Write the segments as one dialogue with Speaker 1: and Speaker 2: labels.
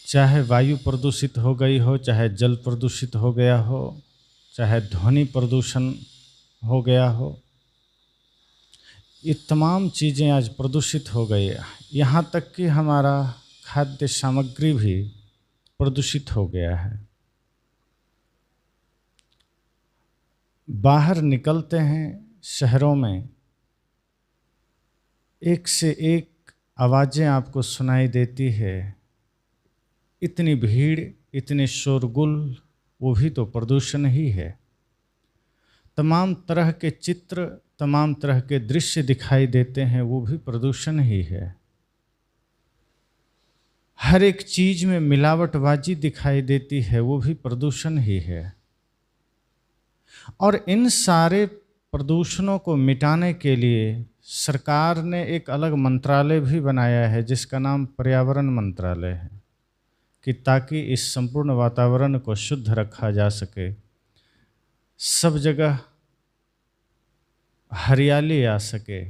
Speaker 1: चाहे वायु प्रदूषित हो गई हो, चाहे जल प्रदूषित हो गया हो, चाहे ध्वनि प्रदूषण हो गया हो, ये तमाम चीज़ें आज प्रदूषित हो गई है। यहाँ तक कि हमारा खाद्य सामग्री भी प्रदूषित हो गया है। बाहर निकलते हैं शहरों में, एक से एक आवाज़ें आपको सुनाई देती है। इतनी भीड़, इतने शोरगुल, वो भी तो प्रदूषण ही है। तमाम तरह के चित्र, तमाम तरह के दृश्य दिखाई देते हैं, वो भी प्रदूषण ही है। हर एक चीज में मिलावटबाजी दिखाई देती है, वो भी प्रदूषण ही है। और इन सारे प्रदूषणों को मिटाने के लिए सरकार ने एक अलग मंत्रालय भी बनाया है, जिसका नाम पर्यावरण मंत्रालय है, कि ताकि इस संपूर्ण वातावरण को शुद्ध रखा जा सके, सब जगह हरियाली आ सके।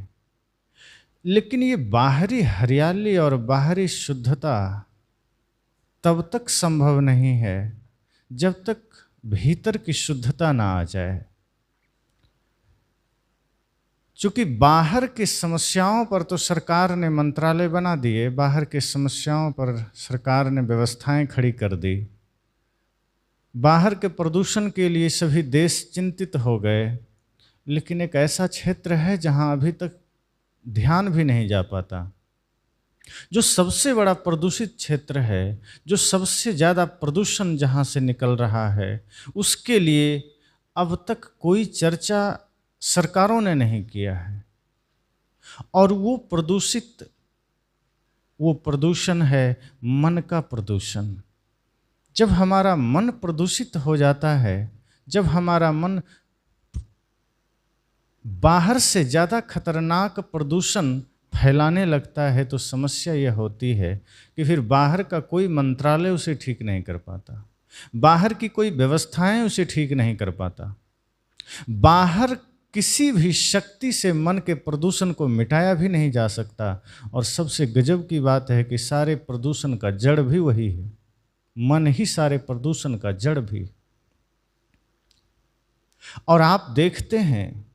Speaker 1: लेकिन ये बाहरी हरियाली और बाहरी शुद्धता तब तक संभव नहीं है जब तक भीतर की शुद्धता ना आ जाए। चूंकि बाहर की समस्याओं पर तो सरकार ने मंत्रालय बना दिए, बाहर की समस्याओं पर सरकार ने व्यवस्थाएं खड़ी कर दी, बाहर के प्रदूषण के लिए सभी देश चिंतित हो गए, लेकिन एक ऐसा क्षेत्र है जहां अभी तक ध्यान भी नहीं जा पाता। जो सबसे बड़ा प्रदूषित क्षेत्र है, जो सबसे ज़्यादा प्रदूषण जहां से निकल रहा है, उसके लिए अब तक कोई चर्चा सरकारों ने नहीं किया है। और वो प्रदूषण है मन का प्रदूषण। जब हमारा मन प्रदूषित हो जाता है, जब हमारा मन बाहर से ज़्यादा खतरनाक प्रदूषण फैलाने लगता है, तो समस्या यह होती है कि फिर बाहर का कोई मंत्रालय उसे ठीक नहीं कर पाता, बाहर की कोई व्यवस्थाएं उसे ठीक नहीं कर पाता, बाहर किसी भी शक्ति से मन के प्रदूषण को मिटाया भी नहीं जा सकता। और सबसे गजब की बात है कि सारे प्रदूषण का जड़ भी वही है, मन ही सारे प्रदूषण का जड़ भी। और आप देखते हैं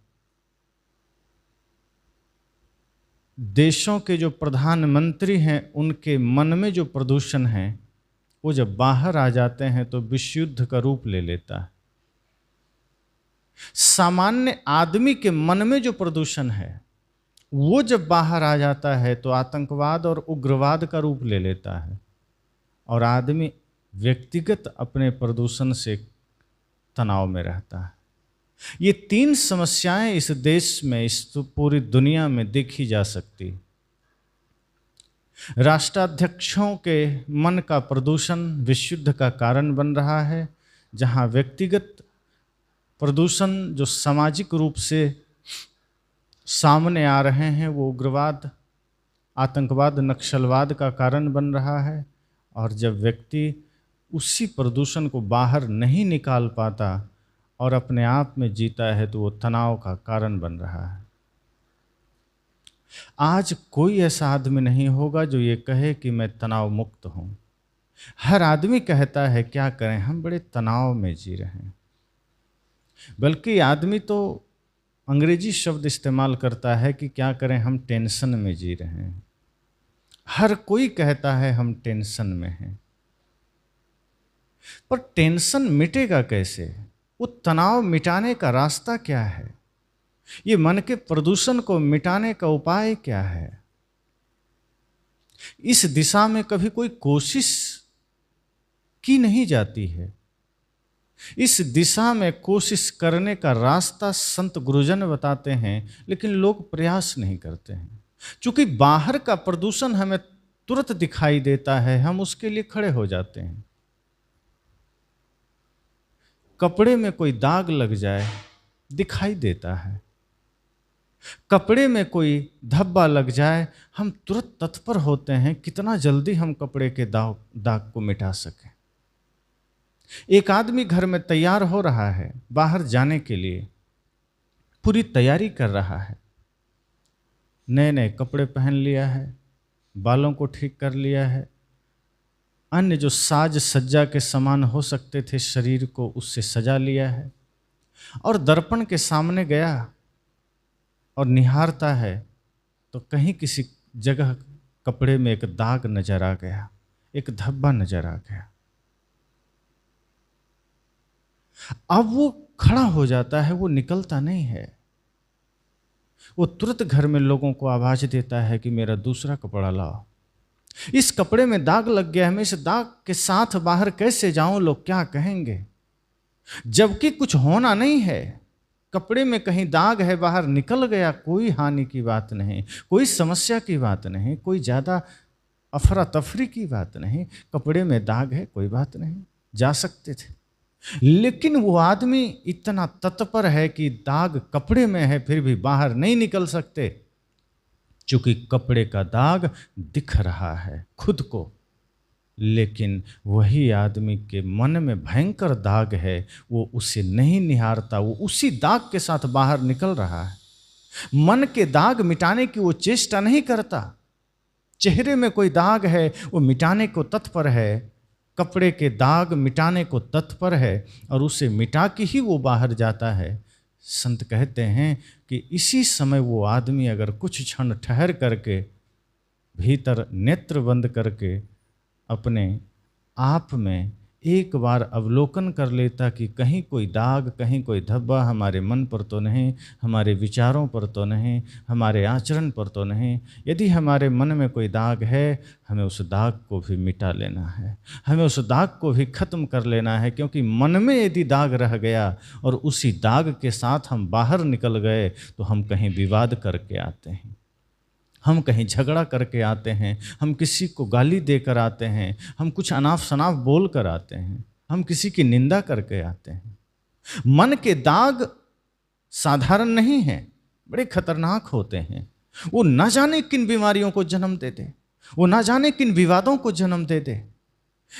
Speaker 1: देशों के जो प्रधानमंत्री हैं, उनके मन में जो प्रदूषण है, वो जब बाहर आ जाते हैं तो विश्व युद्ध का रूप ले लेता है। सामान्य आदमी के मन में जो प्रदूषण है, वो जब बाहर आ जाता है तो आतंकवाद और उग्रवाद का रूप ले लेता है, और आदमी व्यक्तिगत अपने प्रदूषण से तनाव में रहता है। ये तीन समस्याएं इस देश में, इस पूरी दुनिया में देखी जा सकती। राष्ट्राध्यक्षों के मन का प्रदूषण विश्व युद्ध का कारण बन रहा है, जहां व्यक्तिगत प्रदूषण जो सामाजिक रूप से सामने आ रहे हैं, वो उग्रवाद, आतंकवाद, नक्सलवाद का कारण बन रहा है। और जब व्यक्ति उसी प्रदूषण को बाहर नहीं निकाल पाता और अपने आप में जीता है, तो वो तनाव का कारण बन रहा है। आज कोई ऐसा आदमी नहीं होगा जो ये कहे कि मैं तनाव मुक्त हूं। हर आदमी कहता है क्या करें, हम बड़े तनाव में जी रहे हैं। बल्कि आदमी तो अंग्रेजी शब्द इस्तेमाल करता है कि क्या करें, हम टेंशन में जी रहे हैं। हर कोई कहता है हम टेंशन में हैं। पर टेंशन मिटेगा कैसे? वो तनाव मिटाने का रास्ता क्या है? ये मन के प्रदूषण को मिटाने का उपाय क्या है? इस दिशा में कभी कोई कोशिश की नहीं जाती है। इस दिशा में कोशिश करने का रास्ता संत गुरुजन बताते हैं, लेकिन लोग प्रयास नहीं करते हैं। चूंकि बाहर का प्रदूषण हमें तुरंत दिखाई देता है, हम उसके लिए खड़े हो जाते हैं। कपड़े में कोई दाग लग जाए, दिखाई देता है। कपड़े में कोई धब्बा लग जाए, हम तुरंत तत्पर होते हैं कितना जल्दी हम कपड़े के दाग को मिटा सकें। एक आदमी घर में तैयार हो रहा है बाहर जाने के लिए, पूरी तैयारी कर रहा है, नए नए कपड़े पहन लिया है, बालों को ठीक कर लिया है, अन्य जो साज सज्जा के समान हो सकते थे शरीर को, उससे सजा लिया है। और दर्पण के सामने गया और निहारता है तो कहीं किसी जगह कपड़े में एक दाग नजर आ गया, एक धब्बा नजर आ गया। अब वो खड़ा हो जाता है, वो निकलता नहीं है। वो तुरंत घर में लोगों को आवाज देता है कि मेरा दूसरा कपड़ा लाओ, इस कपड़े में दाग लग गया है, मैं इस दाग के साथ बाहर कैसे जाऊं, लोग क्या कहेंगे। जबकि कुछ होना नहीं है, कपड़े में कहीं दाग है, बाहर निकल गया, कोई हानि की बात नहीं, कोई समस्या की बात नहीं, कोई ज्यादा अफरा तफरी की बात नहीं। कपड़े में दाग है, कोई बात नहीं, जा सकते थे। लेकिन वो आदमी इतना तत्पर है कि दाग कपड़े में है, फिर भी बाहर नहीं निकल सकते, क्योंकि कपड़े का दाग दिख रहा है खुद को। लेकिन वही आदमी के मन में भयंकर दाग है, वो उसे नहीं निहारता, वो उसी दाग के साथ बाहर निकल रहा है। मन के दाग मिटाने की वो चेष्टा नहीं करता। चेहरे में कोई दाग है, वो मिटाने को तत्पर है, कपड़े के दाग मिटाने को तत्पर है, और उसे मिटा के ही वो बाहर जाता है। संत कहते हैं कि इसी समय वो आदमी अगर कुछ क्षण ठहर करके भीतर नेत्र बंद करके अपने आप में एक बार अवलोकन कर लेता कि कहीं कोई दाग, कहीं कोई धब्बा हमारे मन पर तो नहीं, हमारे विचारों पर तो नहीं, हमारे आचरण पर तो नहीं। यदि हमारे मन में कोई दाग है, हमें उस दाग को भी मिटा लेना है, हमें उस दाग को भी खत्म कर लेना है। क्योंकि मन में यदि दाग रह गया और उसी दाग के साथ हम बाहर निकल गए तो हम कहीं विवाद करके आते हैं, हम कहीं झगड़ा करके आते हैं, हम किसी को गाली देकर आते हैं, हम कुछ अनाप शनाप बोल कर आते हैं, हम किसी की निंदा करके आते हैं। मन के दाग साधारण नहीं हैं, बड़े खतरनाक होते हैं। वो ना जाने किन बीमारियों को जन्म देते, वो ना जाने किन विवादों को जन्म देते।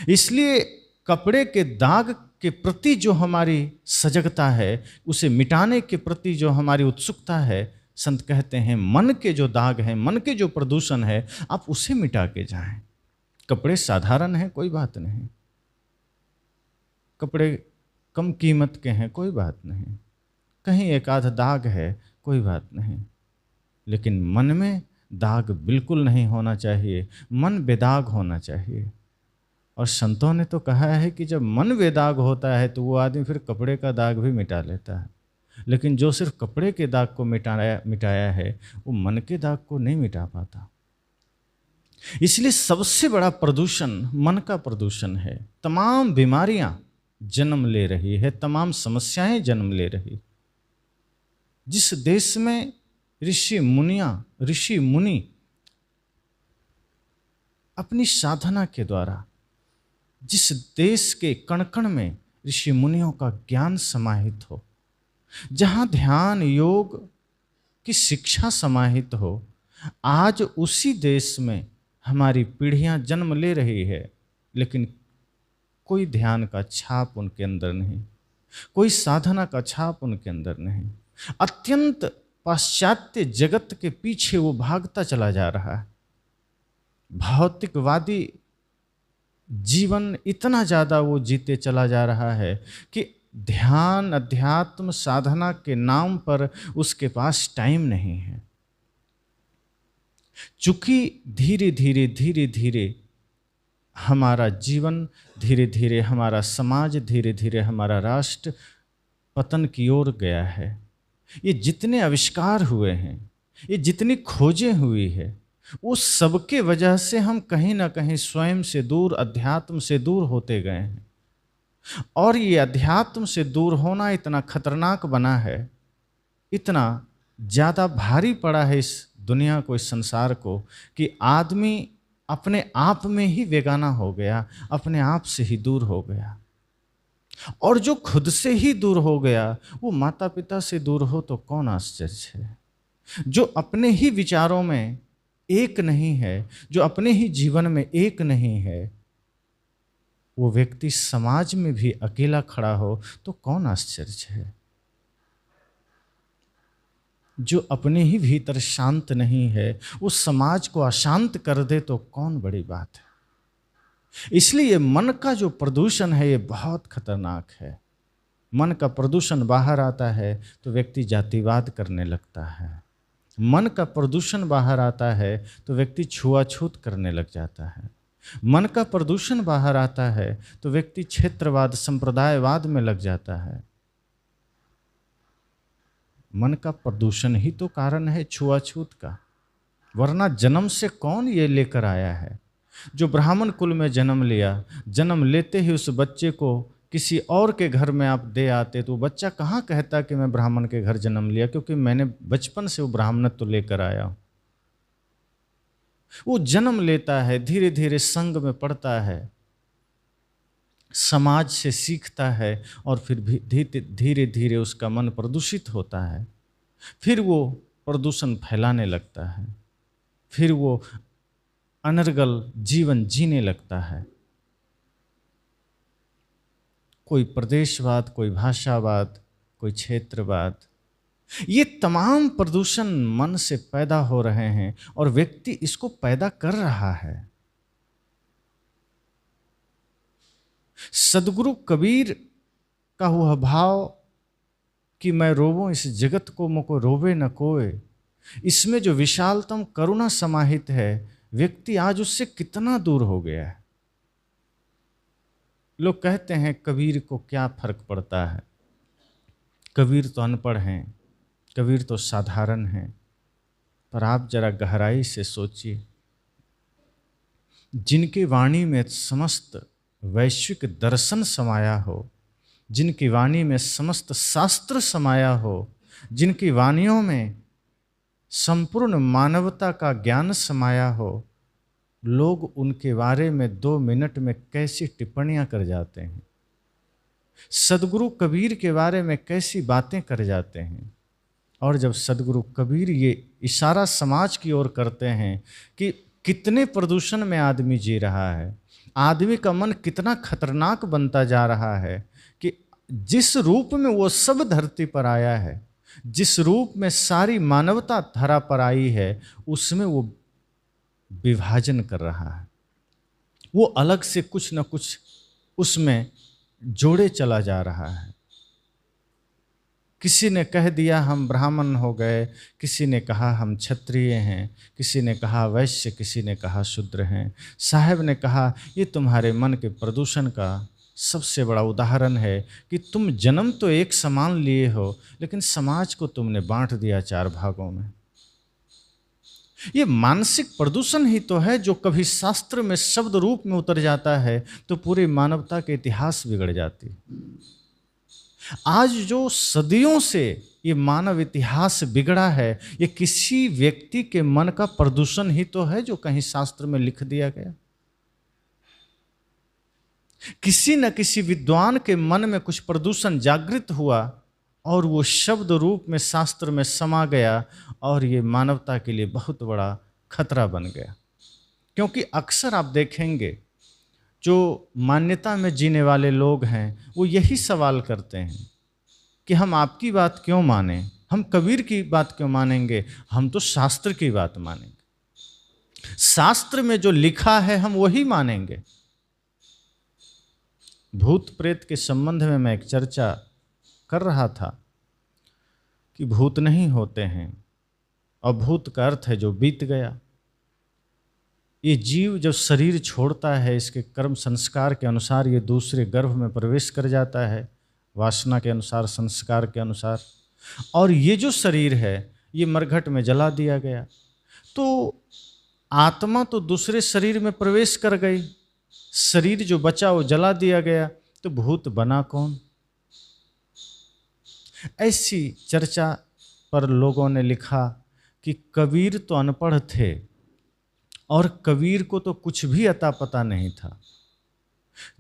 Speaker 1: इसलिए कपड़े के दाग के प्रति जो हमारी सजगता है, उसे मिटाने के प्रति जो हमारी उत्सुकता है, संत कहते हैं मन के जो दाग हैं, मन के जो प्रदूषण है, आप उसे मिटा के जाएं। कपड़े साधारण हैं, कोई बात नहीं, कपड़े कम कीमत के हैं, कोई बात नहीं, कहीं एक आध दाग है, कोई बात नहीं। लेकिन मन में दाग बिल्कुल नहीं होना चाहिए, मन बेदाग होना चाहिए। और संतों ने तो कहा है कि जब मन बेदाग होता है तो वो आदमी फिर कपड़े का दाग भी मिटा लेता है। लेकिन जो सिर्फ कपड़े के दाग को मिटाया है, वो मन के दाग को नहीं मिटा पाता। इसलिए सबसे बड़ा प्रदूषण मन का प्रदूषण है। तमाम बीमारियां जन्म ले रही है, तमाम समस्याएं जन्म ले रही। जिस देश में ऋषि मुनि अपनी साधना के द्वारा, जिस देश के कण कण में ऋषि मुनियों का ज्ञान समाहित हो, जहाँ ध्यान योग की शिक्षा समाहित हो, आज उसी देश में हमारी पीढ़ियां जन्म ले रही है, लेकिन कोई ध्यान का छाप उनके अंदर नहीं, कोई साधना का छाप उनके अंदर नहीं। अत्यंत पाश्चात्य जगत के पीछे वो भागता चला जा रहा है। भौतिकवादी जीवन इतना ज़्यादा वो जीते चला जा रहा है कि ध्यान अध्यात्म साधना के नाम पर उसके पास टाइम नहीं है। चूंकि धीरे धीरे हमारा जीवन, धीरे धीरे हमारा समाज, धीरे धीरे हमारा राष्ट्र पतन की ओर गया है। ये जितने आविष्कार हुए हैं, ये जितनी खोजें हुई है, उस सबके वजह से हम कहीं ना कहीं स्वयं से दूर, अध्यात्म से दूर होते गए हैं। और ये अध्यात्म से दूर होना इतना खतरनाक बना है, इतना ज़्यादा भारी पड़ा है इस दुनिया को, इस संसार को, कि आदमी अपने आप में ही बेगाना हो गया, अपने आप से ही दूर हो गया। और जो खुद से ही दूर हो गया, वो माता पिता से दूर हो तो कौन आश्चर्य है। जो अपने ही विचारों में एक नहीं है, जो अपने ही जीवन में एक नहीं है, वो व्यक्ति समाज में भी अकेला खड़ा हो तो कौन आश्चर्य है। जो अपने ही भीतर शांत नहीं है, वो समाज को अशांत कर दे तो कौन बड़ी बात है। इसलिए मन का जो प्रदूषण है ये बहुत खतरनाक है। मन का प्रदूषण बाहर आता है तो व्यक्ति जातिवाद करने लगता है। मन का प्रदूषण बाहर आता है तो व्यक्ति छुआछूत करने लग जाता है। मन का प्रदूषण बाहर आता है तो व्यक्ति क्षेत्रवाद, संप्रदायवाद में लग जाता है। मन का प्रदूषण ही तो कारण है छुआछूत का, वरना जन्म से कौन ये लेकर आया है? जो ब्राह्मण कुल में जन्म लिया, जन्म लेते ही उस बच्चे को किसी और के घर में आप दे आते तो बच्चा कहाँ कहता कि मैं ब्राह्मण के घर जन्म लिया, क्योंकि मैंने बचपन से वो ब्राह्मणत्व लेकर आया हूँ। वो जन्म लेता है, धीरे धीरे संग में पड़ता है, समाज से सीखता है और फिर भी धीरे धीरे उसका मन प्रदूषित होता है। फिर वो प्रदूषण फैलाने लगता है, फिर वो अनर्गल जीवन जीने लगता है। कोई प्रदेशवाद, कोई भाषावाद, कोई क्षेत्रवाद, ये तमाम प्रदूषण मन से पैदा हो रहे हैं और व्यक्ति इसको पैदा कर रहा है। सदगुरु कबीर का हुआ भाव कि मैं रोवूं इस जगत को, मुको रोवे न कोय, इसमें जो विशालतम करुणा समाहित है, व्यक्ति आज उससे कितना दूर हो गया है। लोग कहते हैं कबीर को क्या फर्क पड़ता है, कबीर तो अनपढ़ हैं, कबीर तो साधारण हैं। पर आप जरा गहराई से सोचिए, जिनकी वाणी में समस्त वैश्विक दर्शन समाया हो, जिनकी वाणी में समस्त शास्त्र समाया हो, जिनकी वाणियों में संपूर्ण मानवता का ज्ञान समाया हो, लोग उनके बारे में 2 मिनट में कैसी टिप्पणियां कर जाते हैं, सदगुरु कबीर के बारे में कैसी बातें कर जाते हैं। और जब सदगुरु कबीर ये इशारा समाज की ओर करते हैं कि कितने प्रदूषण में आदमी जी रहा है, आदमी का मन कितना खतरनाक बनता जा रहा है, कि जिस रूप में वो सब धरती पर आया है, जिस रूप में सारी मानवता धरा पर आई है, उसमें वो विभाजन कर रहा है। वो अलग से कुछ न कुछ उसमें जोड़े चला जा रहा है। किसी ने कह दिया हम ब्राह्मण हो गए, किसी ने कहा हम क्षत्रिय हैं, किसी ने कहा वैश्य, किसी ने कहा शूद्र हैं। साहब ने कहा ये तुम्हारे मन के प्रदूषण का सबसे बड़ा उदाहरण है कि तुम जन्म तो एक समान लिए हो, लेकिन समाज को तुमने बांट दिया 4 भागों में। ये मानसिक प्रदूषण ही तो है जो कभी शास्त्र में शब्द रूप में उतर जाता है तो पूरी मानवता के इतिहास बिगड़ जाती है। आज जो सदियों से ये मानव इतिहास बिगड़ा है, ये किसी व्यक्ति के मन का प्रदूषण ही तो है जो कहीं शास्त्र में लिख दिया गया। किसी न किसी विद्वान के मन में कुछ प्रदूषण जागृत हुआ और वो शब्द रूप में शास्त्र में समा गया और ये मानवता के लिए बहुत बड़ा खतरा बन गया। क्योंकि अक्सर आप देखेंगे जो मान्यता में जीने वाले लोग हैं वो यही सवाल करते हैं कि हम आपकी बात क्यों मानें, हम कबीर की बात क्यों मानेंगे, हम तो शास्त्र की बात मानेंगे, शास्त्र में जो लिखा है हम वही मानेंगे। भूत प्रेत के संबंध में मैं एक चर्चा कर रहा था कि भूत नहीं होते हैं, और भूत का अर्थ है जो बीत गया। ये जीव जब शरीर छोड़ता है, इसके कर्म संस्कार के अनुसार ये दूसरे गर्भ में प्रवेश कर जाता है, वासना के अनुसार, संस्कार के अनुसार, और ये जो शरीर है ये मरघट में जला दिया गया। तो आत्मा तो दूसरे शरीर में प्रवेश कर गई, शरीर जो बचा वो जला दिया गया, तो भूत बना कौन? ऐसी चर्चा पर लोगों ने लिखा कि कबीर तो अनपढ़ थे और कबीर को तो कुछ भी अता पता नहीं था।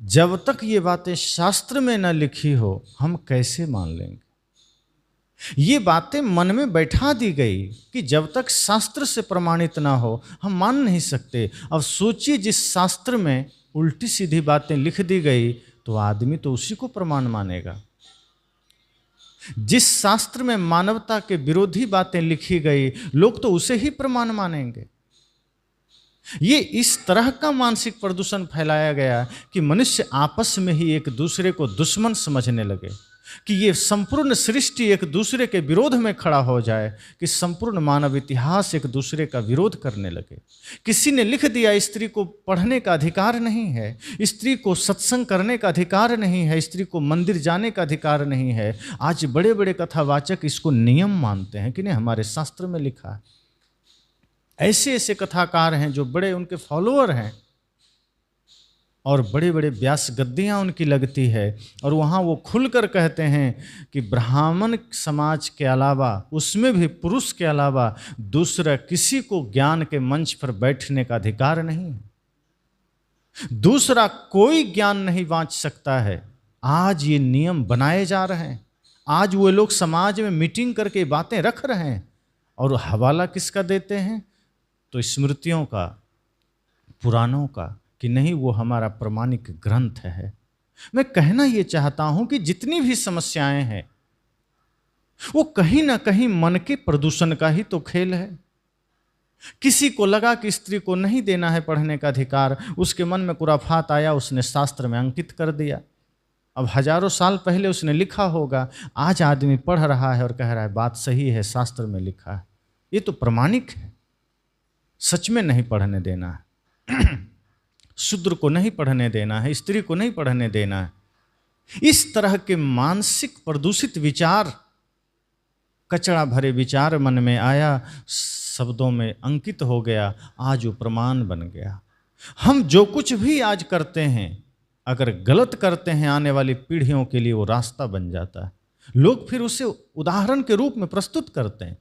Speaker 1: जब तक ये बातें शास्त्र में न लिखी हो हम कैसे मान लेंगे? ये बातें मन में बैठा दी गई कि जब तक शास्त्र से प्रमाणित ना हो हम मान नहीं सकते। अब सोचिए, जिस शास्त्र में उल्टी सीधी बातें लिख दी गई तो आदमी तो उसी को प्रमाण मानेगा। जिस शास्त्र में मानवता के विरोधी बातें लिखी गई लोग तो उसे ही प्रमाण मानेंगे। ये इस तरह का मानसिक प्रदूषण फैलाया गया कि मनुष्य आपस में ही एक दूसरे को दुश्मन समझने लगे, कि ये संपूर्ण सृष्टि एक दूसरे के विरोध में खड़ा हो जाए, कि संपूर्ण मानव इतिहास एक दूसरे का विरोध करने लगे। किसी ने लिख दिया स्त्री को पढ़ने का अधिकार नहीं है, स्त्री को सत्संग करने का अधिकार नहीं है, स्त्री को मंदिर जाने का अधिकार नहीं है। आज बड़े बड़े कथावाचक इसको नियम मानते हैं कि नहीं, हमारे शास्त्र में लिखा है। ऐसे ऐसे कथाकार हैं जो बड़े उनके फॉलोअर हैं और बड़े बड़े व्यास गद्दियाँ उनकी लगती है, और वहाँ वो खुलकर कहते हैं कि ब्राह्मण समाज के अलावा, उसमें भी पुरुष के अलावा दूसरा किसी को ज्ञान के मंच पर बैठने का अधिकार नहीं है, दूसरा कोई ज्ञान नहीं बांट सकता है। आज ये नियम बनाए जा रहे हैं, आज वो लोग समाज में मीटिंग करके बातें रख रहे हैं, और हवाला किसका देते हैं? तो स्मृतियों का, पुराणों का, कि नहीं वो हमारा प्रमाणिक ग्रंथ है। मैं कहना ये चाहता हूं कि जितनी भी समस्याएं हैं वो कहीं ना कहीं मन के प्रदूषण का ही तो खेल है। किसी को लगा कि स्त्री को नहीं देना है पढ़ने का अधिकार, उसके मन में कुराफात आया, उसने शास्त्र में अंकित कर दिया। अब हजारों साल पहले उसने लिखा होगा, आज आदमी पढ़ रहा है और कह रहा है बात सही है, शास्त्र में लिखा है, ये तो प्रमाणिक है। सच में नहीं पढ़ने देना है, शूद्र को नहीं पढ़ने देना है, स्त्री को नहीं पढ़ने देना है। इस तरह के मानसिक प्रदूषित विचार, कचरा भरे विचार मन में आया, शब्दों में अंकित हो गया, आज वो प्रमाण बन गया। हम जो कुछ भी आज करते हैं, अगर गलत करते हैं, आने वाली पीढ़ियों के लिए वो रास्ता बन जाता है। लोग फिर उसे उदाहरण के रूप में प्रस्तुत करते हैं।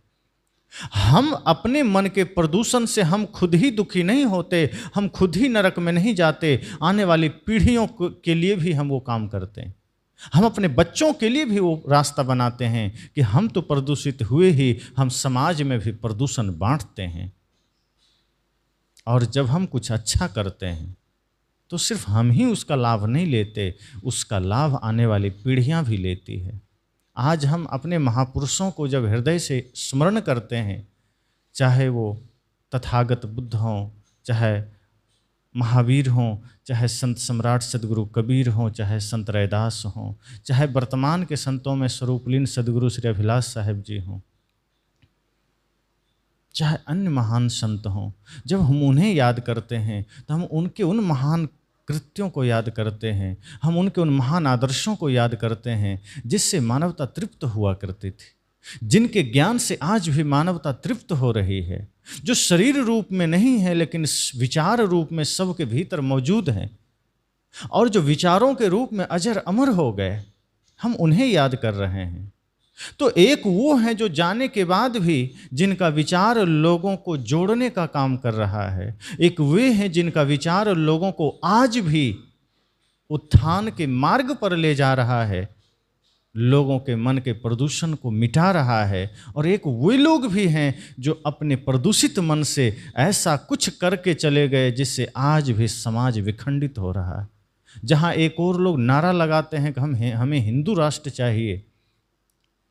Speaker 1: हम अपने मन के प्रदूषण से हम खुद ही दुखी नहीं होते, हम खुद ही नरक में नहीं जाते, आने वाली पीढ़ियों के लिए भी हम वो काम करते हैं। हम अपने बच्चों के लिए भी वो रास्ता बनाते हैं कि हम तो प्रदूषित हुए ही, हम समाज में भी प्रदूषण बांटते हैं। और जब हम कुछ अच्छा करते हैं तो सिर्फ हम ही उसका लाभ नहीं लेते, उसका लाभ आने वाली पीढ़ियां भी लेती है। आज हम अपने महापुरुषों को जब हृदय से स्मरण करते हैं, चाहे वो तथागत बुद्ध हों, चाहे महावीर हों, चाहे संत सम्राट सदगुरु कबीर हों, चाहे संत रैदास हों, चाहे वर्तमान के संतों में स्वरूपलीन सदगुरु श्री अभिलाष साहेब जी हों, चाहे अन्य महान संत हों, जब हम उन्हें याद करते हैं तो हम उनके उन महान कृत्यों को याद करते हैं, हम उनके उन महान आदर्शों को याद करते हैं जिससे मानवता तृप्त हुआ करती थी, जिनके ज्ञान से आज भी मानवता तृप्त हो रही है, जो शरीर रूप में नहीं है लेकिन विचार रूप में सबके भीतर मौजूद हैं, और जो विचारों के रूप में अजर अमर हो गए, हम उन्हें याद कर रहे हैं। तो एक वो है जो जाने के बाद भी जिनका विचार लोगों को जोड़ने का काम कर रहा है, एक वे हैं जिनका विचार लोगों को आज भी उत्थान के मार्ग पर ले जा रहा है, लोगों के मन के प्रदूषण को मिटा रहा है, और एक वे लोग भी हैं जो अपने प्रदूषित मन से ऐसा कुछ करके चले गए जिससे आज भी समाज विखंडित हो रहा है। जहाँ एक और लोग नारा लगाते हैं कि हमें हिंदू राष्ट्र चाहिए,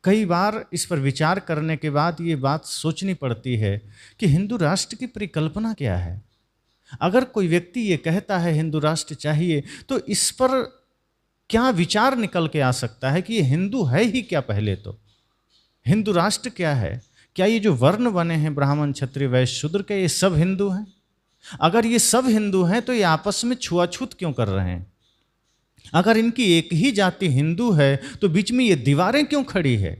Speaker 1: कई बार इस पर विचार करने के बाद ये बात सोचनी पड़ती है कि हिंदू राष्ट्र की परिकल्पना क्या है। अगर कोई व्यक्ति ये कहता है हिंदू राष्ट्र चाहिए, तो इस पर क्या विचार निकल के आ सकता है कि ये हिंदू है ही क्या? पहले तो हिंदू राष्ट्र क्या है? क्या ये जो वर्ण बने हैं ब्राह्मण क्षत्रिय वैश्य शूद्र के, ये सब हिंदू हैं? अगर ये सब हिंदू हैं तो ये आपस में छुआछूत क्यों कर रहे हैं? अगर इनकी एक ही जाति हिंदू है तो बीच में ये दीवारें क्यों खड़ी है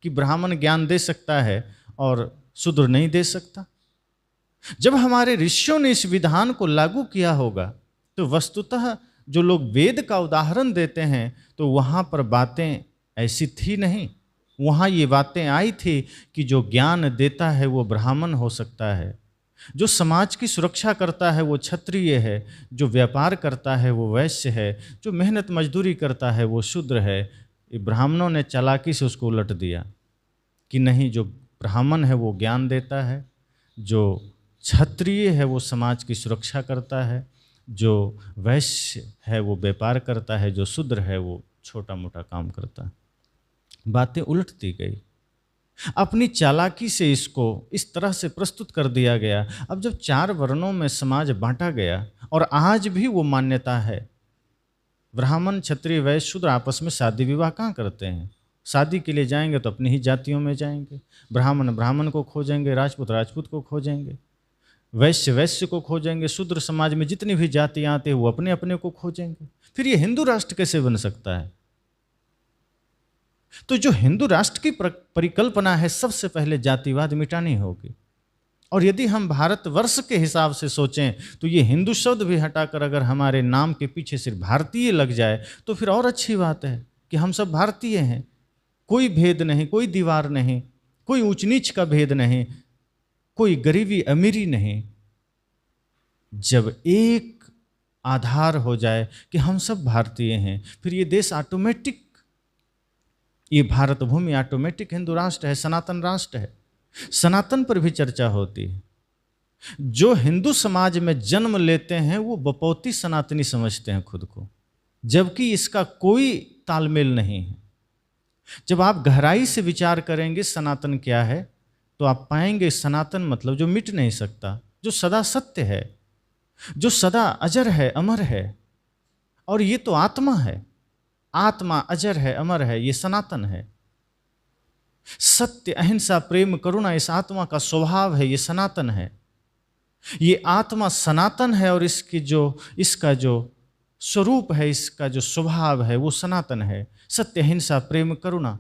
Speaker 1: कि ब्राह्मण ज्ञान दे सकता है और शूद्र नहीं दे सकता? जब हमारे ऋषियों ने इस विधान को लागू किया होगा तो वस्तुतः जो लोग वेद का उदाहरण देते हैं तो वहाँ पर बातें ऐसी थी नहीं। वहाँ ये बातें आई थी कि जो ज्ञान देता है वो ब्राह्मण हो सकता है, जो समाज की सुरक्षा करता है वो क्षत्रिय है, जो व्यापार करता है वो वैश्य है, जो मेहनत मजदूरी करता है वो शूद्र है। ये ब्राह्मणों ने चालाकी से उसको उलट दिया कि नहीं, जो ब्राह्मण है वो ज्ञान देता है, जो क्षत्रिय है वो समाज की सुरक्षा करता है, जो वैश्य है वो व्यापार करता है, जो शूद्र है वो छोटा मोटा काम करता है। बातें उलट दी गई। अपनी चालाकी से इसको इस तरह से प्रस्तुत कर दिया गया। अब जब 4 वर्णों में समाज बांटा गया और आज भी वो मान्यता है, ब्राह्मण क्षत्रिय वैश्य शूद्र आपस में शादी विवाह कहाँ करते हैं? शादी के लिए जाएंगे तो अपनी ही जातियों में जाएंगे, ब्राह्मण ब्राह्मण को खोजेंगे, राजपूत राजपूत को खोजेंगे, वैश्य वैश्य को खोजेंगे, शूद्र समाज में जितनी भी जातियाँ आती हैं वो अपने अपने को खोजेंगे। फिर ये हिंदू राष्ट्र कैसे बन सकता है? तो जो हिंदू राष्ट्र की परिकल्पना है, सबसे पहले जातिवाद मिटानी होगी। और यदि हम भारतवर्ष के हिसाब से सोचें तो ये हिंदू शब्द भी हटाकर अगर हमारे नाम के पीछे सिर्फ भारतीय लग जाए तो फिर और अच्छी बात है कि हम सब भारतीय हैं। कोई भेद नहीं, कोई दीवार नहीं, कोई ऊंच नीच का भेद नहीं, कोई गरीबी अमीरी नहीं। जब एक आधार हो जाए कि हम सब भारतीय हैं, फिर ये देश ऑटोमेटिक, ये भारत भूमि ऑटोमेटिक हिंदू राष्ट्र है, सनातन राष्ट्र है। सनातन पर भी चर्चा होती है। जो हिंदू समाज में जन्म लेते हैं वो बपौती सनातनी समझते हैं खुद को, जबकि इसका कोई तालमेल नहीं है। जब आप गहराई से विचार करेंगे सनातन क्या है तो आप पाएंगे सनातन मतलब जो मिट नहीं सकता, जो सदा सत्य है, जो सदा अजर है, अमर है। और ये तो आत्मा है, आत्मा अजर है, अमर है, ये सनातन है। सत्य, अहिंसा, प्रेम, करुणा इस आत्मा का स्वभाव है, ये सनातन है। ये आत्मा सनातन है और इसका जो स्वरूप है, इसका जो स्वभाव है वो सनातन है। सत्य, अहिंसा, प्रेम, करुणा।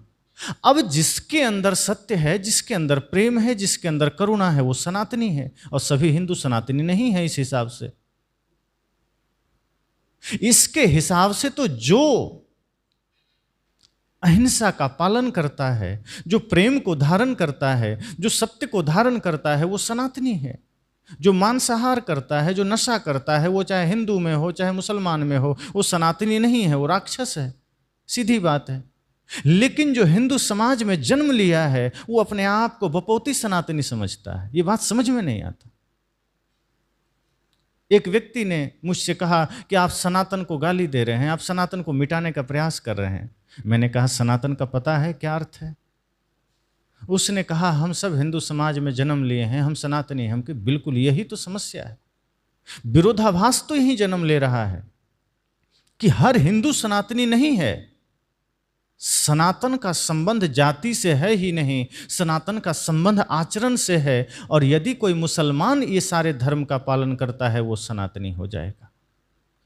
Speaker 1: अब जिसके अंदर सत्य है, जिसके अंदर प्रेम है, जिसके अंदर करुणा है, वो सनातनी है। और सभी हिंदू सनातनी नहीं है इस हिसाब से। इसके हिसाब से तो जो अहिंसा का पालन करता है, जो प्रेम को धारण करता है, जो सत्य को धारण करता है, वो सनातनी है। जो मांसाहार करता है, जो नशा करता है, वो चाहे हिंदू में हो चाहे मुसलमान में हो, वो सनातनी नहीं है, वो राक्षस है। सीधी बात है। लेकिन जो हिंदू समाज में जन्म लिया है वो अपने आप को बपौती सनातनी समझता है। ये बात समझ में नहीं आता। एक व्यक्ति ने मुझसे कहा कि आप सनातन को गाली दे रहे हैं, आप सनातन को मिटाने का प्रयास कर रहे हैं। मैंने कहा सनातन का पता है क्या अर्थ है? उसने कहा हम सब हिंदू समाज में जन्म लिए हैं, हम सनातनी हैं। हम कि बिल्कुल यही तो समस्या है। विरोधाभास तो यही जन्म ले रहा है कि हर हिंदू सनातनी नहीं है। सनातन का संबंध जाति से है ही नहीं, सनातन का संबंध आचरण से है। और यदि कोई मुसलमान ये सारे धर्म का पालन करता है वो सनातनी हो जाएगा।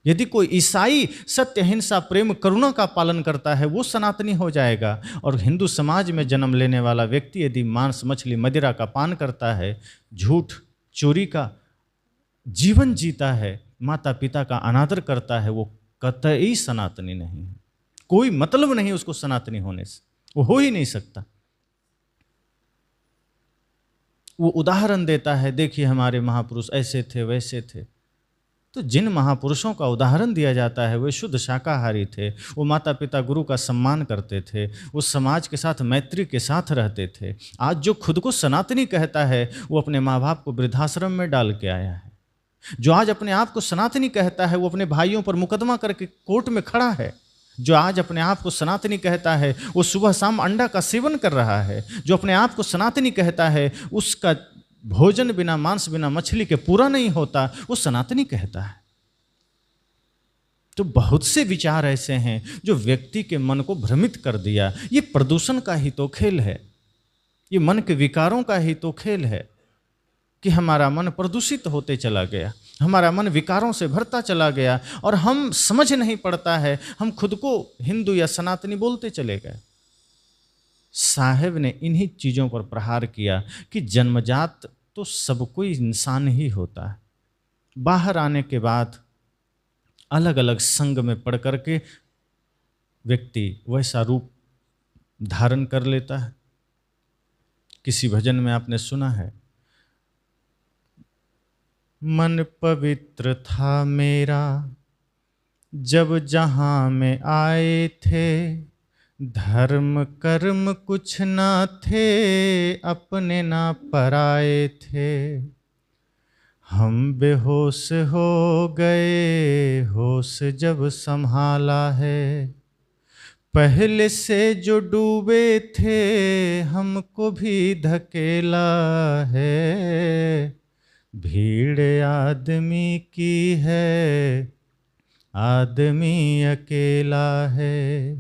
Speaker 1: यदि कोई ईसाई सत्य, अहिंसा, प्रेम, करुणा का पालन करता है वो सनातनी हो जाएगा। और हिंदू समाज में जन्म लेने वाला व्यक्ति यदि मांस, मछली, मदिरा का पान करता है, झूठ, चोरी का जीवन जीता है, माता पिता का अनादर करता है, वो कतई सनातनी नहीं है। कोई मतलब नहीं उसको सनातनी होने से, वो हो ही नहीं सकता। वो उदाहरण देता है, देखिए हमारे महापुरुष ऐसे थे वैसे थे। तो जिन महापुरुषों का उदाहरण दिया जाता है वे शुद्ध शाकाहारी थे, वो माता पिता गुरु का सम्मान करते थे, वो समाज के साथ मैत्री के साथ रहते थे। आज जो खुद को सनातनी कहता है वो अपने माँ बाप को वृद्धाश्रम में डाल के आया है। जो आज अपने आप को सनातनी कहता है वो अपने भाइयों पर मुकदमा करके कोर्ट में खड़ा है। जो आज अपने आप को सनातनी कहता है वो सुबह शाम अंडा का सेवन कर रहा है। जो अपने आप को सनातनी कहता है उसका भोजन बिना मांस, बिना मछली के पूरा नहीं होता, वो सनातनी कहता है। तो बहुत से विचार ऐसे हैं जो व्यक्ति के मन को भ्रमित कर दिया। ये प्रदूषण का ही तो खेल है, ये मन के विकारों का ही तो खेल है कि हमारा मन प्रदूषित होते चला गया, हमारा मन विकारों से भरता चला गया और हम समझ नहीं पड़ता है, हम खुद को हिंदू या सनातनी बोलते चले गए। साहेब ने इन्हीं चीज़ों पर प्रहार किया कि जन्मजात तो सब कोई इंसान ही होता है, बाहर आने के बाद अलग अलग संग में पड़ करके व्यक्ति वैसा रूप धारण कर लेता है। किसी भजन में आपने सुना है, मन पवित्र था मेरा जब जहाँ में आए थे, धर्म कर्म कुछ ना थे, अपने ना पराए थे। हम बेहोश हो गए, होश जब संभाला है, पहले से जो डूबे थे हमको भी धकेला है, भीड़ आदमी की है आदमी अकेला है,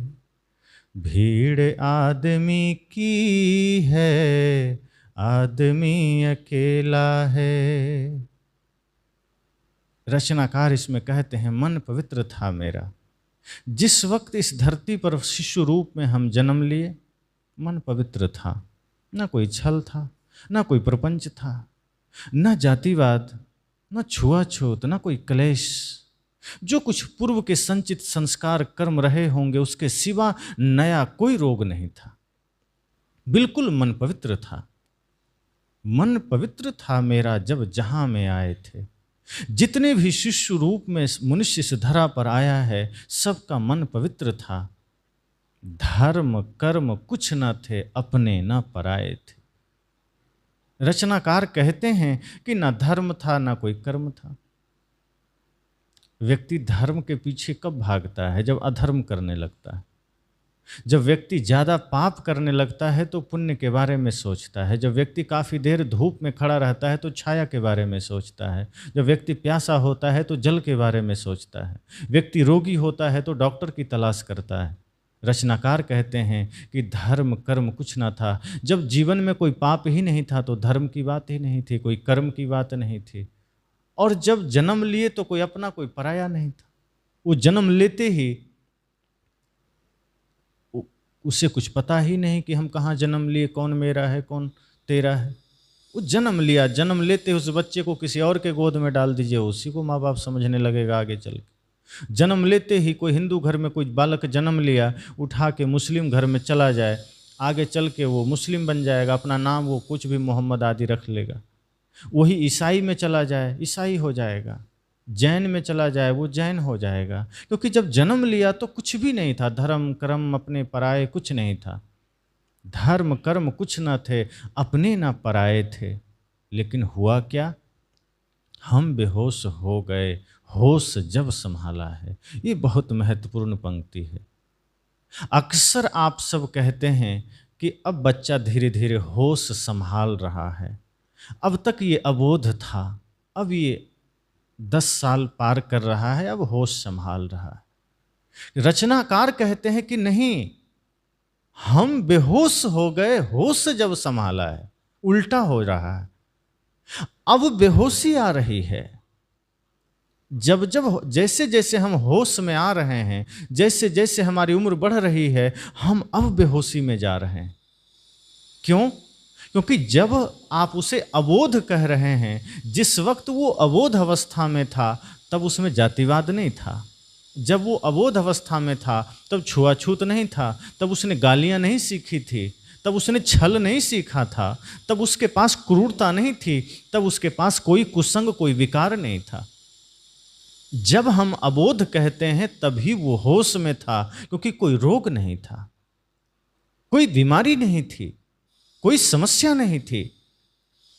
Speaker 1: भीड़ आदमी की है आदमी अकेला है। रचनाकार इसमें कहते हैं, मन पवित्र था मेरा। जिस वक्त इस धरती पर शिशु रूप में हम जन्म लिए, मन पवित्र था। ना कोई छल था, ना कोई प्रपंच था, ना जातिवाद, ना छुआछूत, ना कोई क्लेश। जो कुछ पूर्व के संचित संस्कार कर्म रहे होंगे उसके सिवा नया कोई रोग नहीं था। बिल्कुल मन पवित्र था। मन पवित्र था मेरा जब जहां में आए थे। जितने भी शिशु रूप में मनुष्य इस धरा पर आया है, सबका मन पवित्र था। धर्म कर्म कुछ न थे, अपने न पराए थे। रचनाकार कहते हैं कि ना धर्म था ना कोई कर्म था। व्यक्ति धर्म के पीछे कब भागता है? जब अधर्म करने लगता है। जब व्यक्ति ज़्यादा पाप करने लगता है तो पुण्य के बारे में सोचता है। जब व्यक्ति काफ़ी देर धूप में खड़ा रहता है तो छाया के बारे में सोचता है। जब व्यक्ति प्यासा होता है तो जल के बारे में सोचता है। व्यक्ति रोगी होता है तो डॉक्टर की तलाश करता है। रचनाकार कहते हैं कि धर्म कर्म कुछ ना था। जब जीवन में कोई पाप ही नहीं था तो धर्म की बात ही नहीं थी, कोई कर्म की बात नहीं थी। और जब जन्म लिए तो कोई अपना कोई पराया नहीं था। वो जन्म लेते ही उसे कुछ पता ही नहीं कि हम कहाँ जन्म लिए, कौन मेरा है कौन तेरा है। वो जन्म लिया, जन्म लेते उस बच्चे को किसी और के गोद में डाल दीजिए, उसी को माँ बाप समझने लगेगा आगे चल के। जन्म लेते ही कोई हिंदू घर में कोई बालक जन्म लिया, उठा के मुस्लिम घर में चला जाए, आगे चल के वो मुस्लिम बन जाएगा, अपना नाम वो कुछ भी मोहम्मद आदि रख लेगा। वही ईसाई में चला जाए, ईसाई हो जाएगा। जैन में चला जाए, वो जैन हो जाएगा। क्योंकि जब जन्म लिया तो कुछ भी नहीं था, धर्म कर्म अपने पराए कुछ नहीं था। धर्म कर्म कुछ न थे, अपने ना पराए थे। लेकिन हुआ क्या? हम बेहोश हो गए, होश जब संभाला है। ये बहुत महत्वपूर्ण पंक्ति है। अक्सर आप सब कहते हैं कि अब बच्चा धीरे धीरे होश संभाल रहा है। अब तक ये अबोध था, अब ये 10 साल पार कर रहा है, अब होश संभाल रहा है। रचनाकार कहते हैं कि नहीं, हम बेहोश हो गए, होश जब संभाला है। उल्टा हो रहा है। अब बेहोशी आ रही है। जब जब जैसे जैसे हम होश में आ रहे हैं, जैसे जैसे हमारी उम्र बढ़ रही है, हम अब बेहोशी में जा रहे हैं। क्यों? क्योंकि जब आप उसे अबोध कह रहे हैं, जिस वक्त वो अबोध अवस्था में था तब उसमें जातिवाद नहीं था। जब वो अबोध अवस्था में था तब छुआछूत नहीं था, तब उसने गालियां नहीं सीखी थी, तब उसने छल नहीं सीखा था, तब उसके पास क्रूरता नहीं थी, तब उसके पास कोई कुसंग कोई विकार नहीं था। जब हम अबोध कहते हैं तभी वो होश में था, क्योंकि कोई रोग नहीं था, कोई बीमारी नहीं थी, कोई समस्या नहीं थी।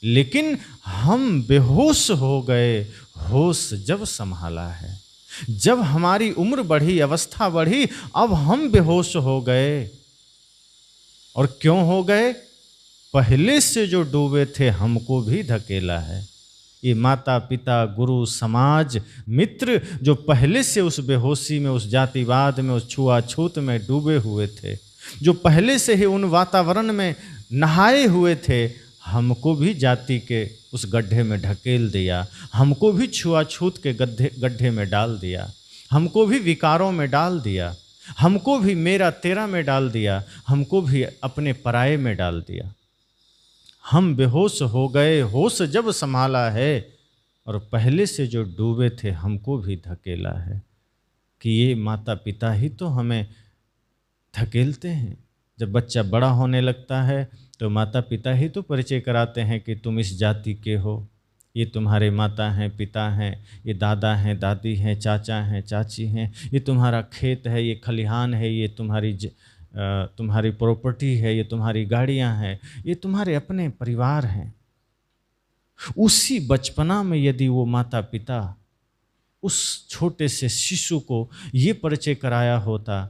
Speaker 1: लेकिन हम बेहोश हो गए, होश जब संभाला है। जब हमारी उम्र बढ़ी, अवस्था बढ़ी, अब हम बेहोश हो गए। और क्यों हो गए? पहले से जो डूबे थे हमको भी धकेला है। ये माता पिता गुरु समाज मित्र जो पहले से उस बेहोशी में, उस जातिवाद में, उस छुआछूत में डूबे हुए थे, जो पहले से ही उन वातावरण में नहाए हुए थे, हमको भी जाति के उस गड्ढे में ढकेल दिया, हमको भी छुआछूत के गड्ढे में डाल दिया, हमको भी विकारों में डाल दिया, हमको भी मेरा तेरा में डाल दिया, हमको भी अपने पराये में डाल दिया। हम बेहोश हो गए, होश जब संभाला है, और पहले से जो डूबे थे हमको भी धकेला है। कि ये माता पिता ही तो हमें धकेलते हैं। जब बच्चा बड़ा होने लगता है तो माता पिता ही तो परिचय कराते हैं कि तुम इस जाति के हो, ये तुम्हारे माता हैं पिता हैं, ये दादा हैं दादी हैं, चाचा हैं चाची हैं, ये तुम्हारा खेत है, ये खलिहान है, ये तुम्हारी प्रॉपर्टी है, ये तुम्हारी गाड़ियां हैं, ये तुम्हारे अपने परिवार हैं। उसी बचपना में यदि वो माता पिता उस छोटे से शिशु को ये परिचय कराया होता